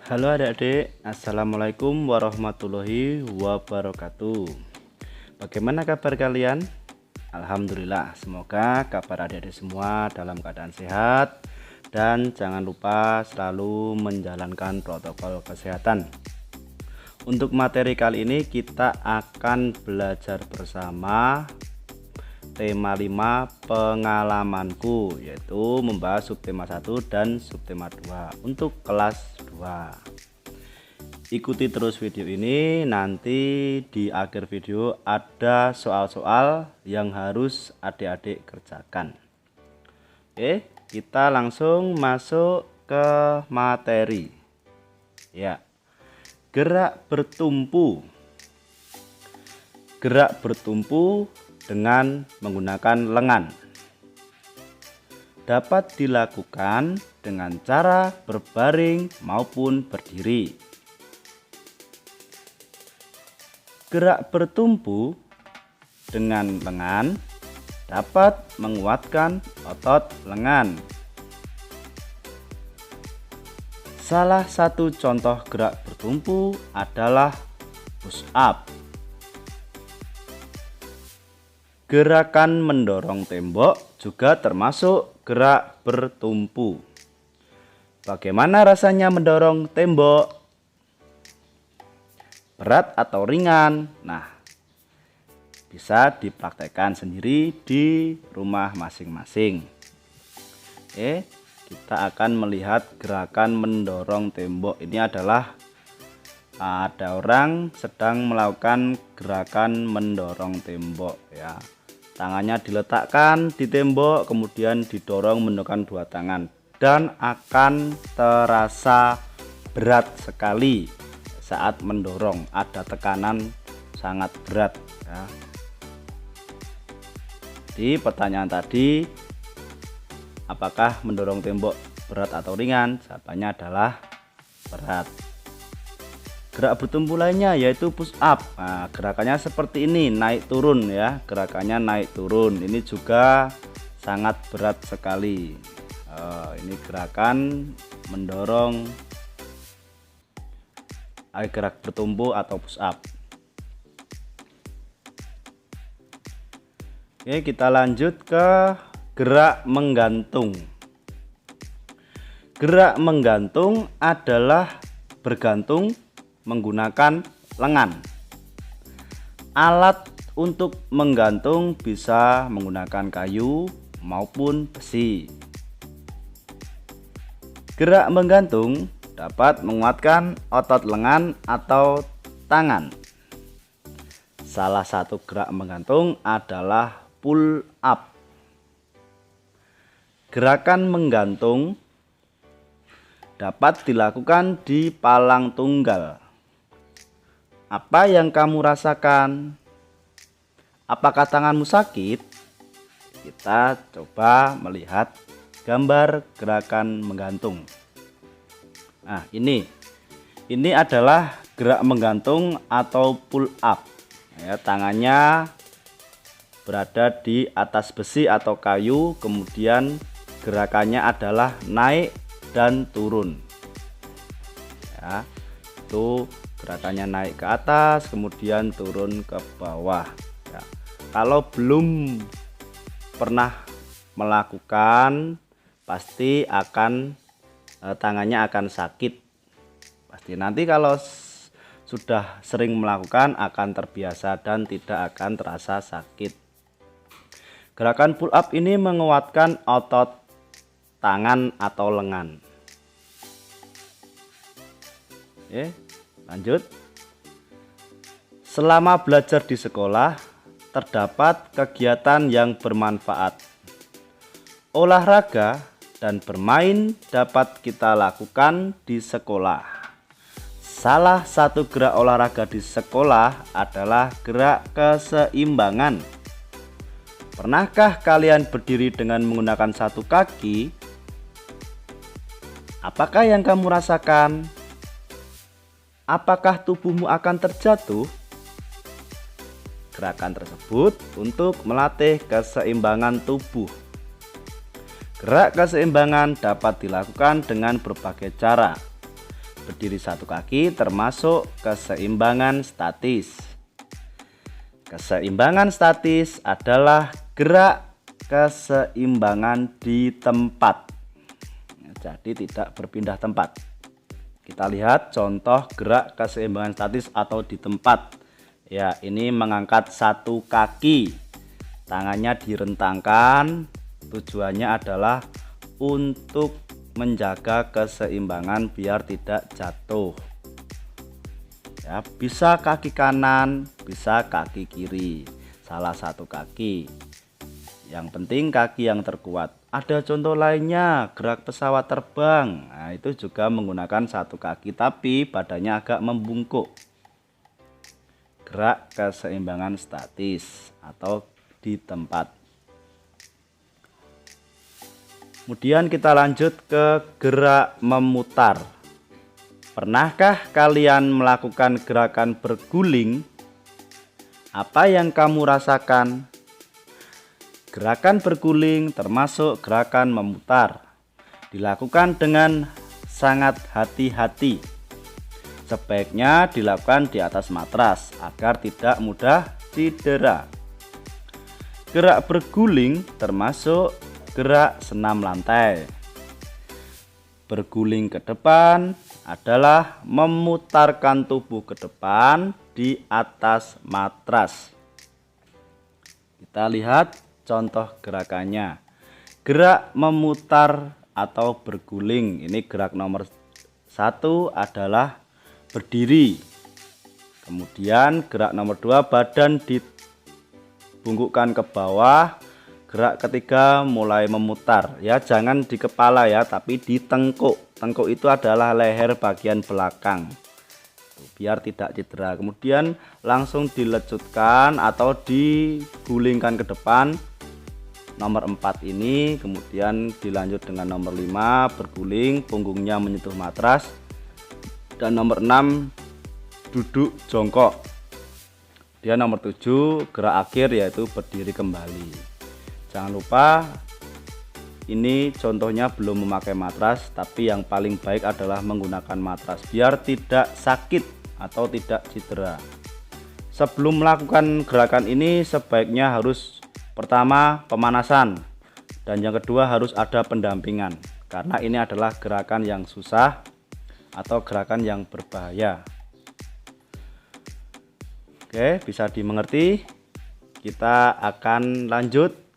Halo adik-adik, Assalamualaikum warahmatullahi wabarakatuh. Bagaimana kabar kalian? Alhamdulillah, semoga kabar adik-adik semua dalam keadaan sehat. Dan jangan lupa selalu menjalankan protokol kesehatan. Untuk materi kali ini kita akan belajar bersama tema 5 pengalamanku, yaitu membahas subtema 1 dan subtema 2 untuk kelas 2. Ikuti terus video ini, nanti di akhir video ada soal-soal yang harus adik-adik kerjakan. Oke, kita langsung masuk ke materi. Ya. Gerak bertumpu. Gerak bertumpu dengan menggunakan lengan dapat dilakukan dengan cara berbaring maupun berdiri. Gerak bertumpu dengan lengan dapat menguatkan otot lengan. Salah satu contoh gerak bertumpu adalah push up. Gerakan mendorong tembok juga termasuk gerak bertumpu. Bagaimana rasanya mendorong tembok? Berat atau ringan? Nah, bisa dipraktekkan sendiri di rumah masing-masing. Oke, kita akan melihat gerakan mendorong tembok. Ini adalah ada orang sedang melakukan gerakan mendorong tembok ya. Tangannya diletakkan di tembok, kemudian didorong menggunakan dua tangan dan akan terasa berat sekali saat mendorong. Ada tekanan sangat berat ya. Di pertanyaan tadi, apakah mendorong tembok berat atau ringan? Jawabannya adalah berat. Gerak bertumpu lainnya yaitu push up. Nah, gerakannya seperti ini, naik turun ya. Gerakannya naik turun. Ini juga sangat berat sekali. Ini gerakan mendorong gerak bertumpu atau push up. Oke, kita lanjut ke gerak menggantung. Gerak menggantung adalah bergantung menggunakan lengan. Alat untuk menggantung bisa menggunakan kayu maupun besi. Gerak menggantung dapat menguatkan otot lengan atau tangan. Salah satu gerak menggantung adalah pull up. Gerakan menggantung dapat dilakukan di palang tunggal. Apa yang kamu rasakan? Apakah tanganmu sakit? Kita coba melihat gambar gerakan menggantung. Nah, ini adalah gerak menggantung atau pull up. Ya, tangannya berada di atas besi atau kayu, kemudian gerakannya adalah naik dan turun. Ya, itu gerakannya naik ke atas kemudian turun ke bawah ya. Kalau belum pernah melakukan pasti akan tangannya akan sakit pasti. Nanti kalau sudah sering melakukan akan terbiasa dan tidak akan terasa sakit. Gerakan pull up ini menguatkan otot tangan atau lengan. Oke, lanjut. Selama belajar di sekolah, terdapat kegiatan yang bermanfaat. Olahraga dan bermain dapat kita lakukan di sekolah. Salah satu gerak olahraga di sekolah adalah gerak keseimbangan. Pernahkah kalian berdiri dengan menggunakan satu kaki? Apakah yang kamu rasakan? Apakah tubuhmu akan terjatuh? Gerakan tersebut untuk melatih keseimbangan tubuh. Gerak keseimbangan dapat dilakukan dengan berbagai cara. berdiri satu kaki termasuk keseimbangan statis. Keseimbangan statis adalah gerak keseimbangan di tempat. Jadi tidak berpindah tempat. Kita lihat contoh gerak keseimbangan statis atau di tempat. Ya, ini mengangkat satu kaki. Tangannya direntangkan. Tujuannya adalah untuk menjaga keseimbangan biar tidak jatuh. Ya, bisa kaki kanan, bisa kaki kiri, salah satu kaki. Yang penting kaki yang terkuat. Ada contoh lainnya, gerak pesawat terbang. Nah, itu juga menggunakan satu kaki tapi badannya agak membungkuk. Gerak keseimbangan statis atau di tempat. Kemudian kita lanjut ke gerak memutar. Pernahkah kalian melakukan gerakan berguling? Apa yang kamu rasakan? Gerakan berguling termasuk gerakan memutar. Dilakukan dengan sangat hati-hati. Sebaiknya dilakukan di atas matras agar tidak mudah cedera. Gerak berguling termasuk gerak senam lantai. Berguling ke depan adalah memutarkan tubuh ke depan di atas matras. Kita lihat contoh gerakannya. Gerak memutar atau berguling. Ini gerak nomor 1 adalah berdiri. Kemudian gerak nomor 2 badan dibungkukkan ke bawah. Gerak ketiga mulai memutar, ya jangan di kepala ya, tapi di tengkuk. Tengkuk itu adalah leher bagian belakang, biar tidak cedera. Kemudian langsung dilecutkan atau digulingkan ke depan. Nomor 4 ini, kemudian dilanjut dengan nomor 5 berguling, punggungnya menyentuh matras. Dan nomor 6 duduk jongkok. Dia nomor 7 gerak akhir yaitu berdiri kembali. Jangan lupa ini contohnya belum memakai matras, tapi yang paling baik adalah menggunakan matras biar tidak sakit atau tidak cedera. Sebelum melakukan gerakan ini sebaiknya harus pertama pemanasan dan yang kedua harus ada pendampingan karena ini adalah gerakan yang susah atau gerakan yang berbahaya. Oke, bisa dimengerti. Kita akan lanjut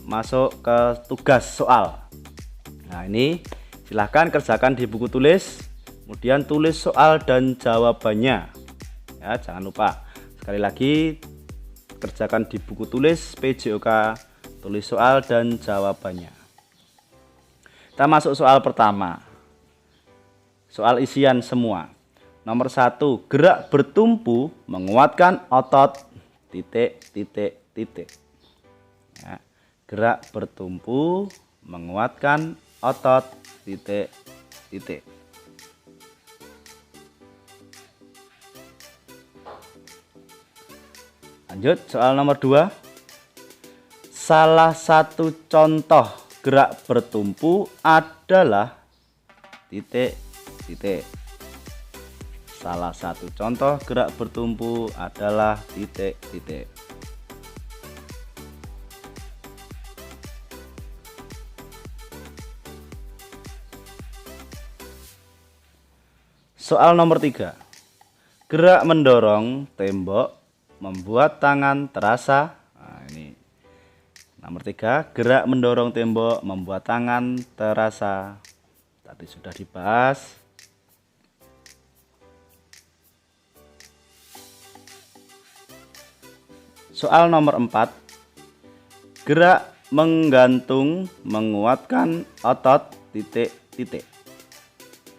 masuk ke tugas soal. Nah, ini silahkan kerjakan di buku tulis, kemudian tulis soal dan jawabannya. Ya, jangan lupa sekali lagi kerjakan di buku tulis PJOK, tulis soal dan jawabannya. Kita masuk soal pertama. Soal isian semua. Nomor 1, gerak bertumpu menguatkan otot titik titik titik. Ya, gerak bertumpu menguatkan otot titik titik. Lanjut soal nomor 2. Salah satu contoh gerak bertumpu adalah titik titik. Salah satu contoh gerak bertumpu adalah titik titik. Soal nomor 3. Gerak mendorong tembok membuat tangan terasa. Nah, ini nomor 3, gerak mendorong tembok membuat tangan terasa. Tadi sudah dibahas. Soal nomor 4. Gerak menggantung menguatkan otot titik titik.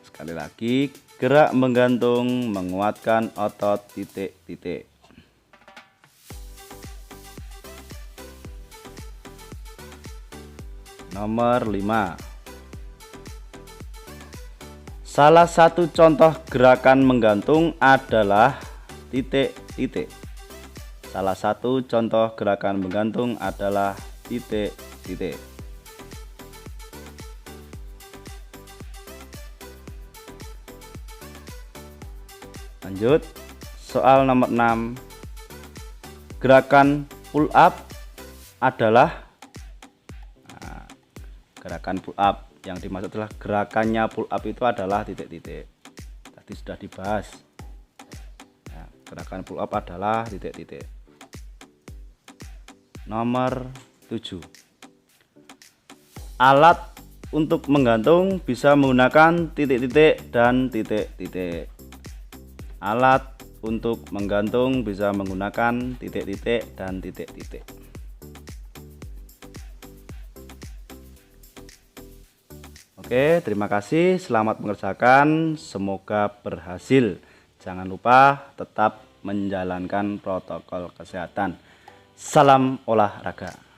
Sekali lagi, gerak menggantung menguatkan otot titik titik. Nomor 5. Salah satu contoh gerakan menggantung adalah titik titik. Salah satu contoh gerakan menggantung adalah titik titik. Lanjut, soal nomor 6. Gerakan pull up adalah, nah, gerakan pull up yang dimaksud adalah gerakannya pull up itu adalah titik-titik. Tadi sudah dibahas. Nah, gerakan pull up adalah titik-titik. Nomor 7. Alat untuk menggantung bisa menggunakan titik-titik dan titik-titik. Alat untuk menggantung bisa menggunakan titik-titik dan titik-titik. Oke, terima kasih. Selamat mengerjakan. Semoga berhasil. Jangan lupa tetap menjalankan protokol kesehatan. Salam olahraga.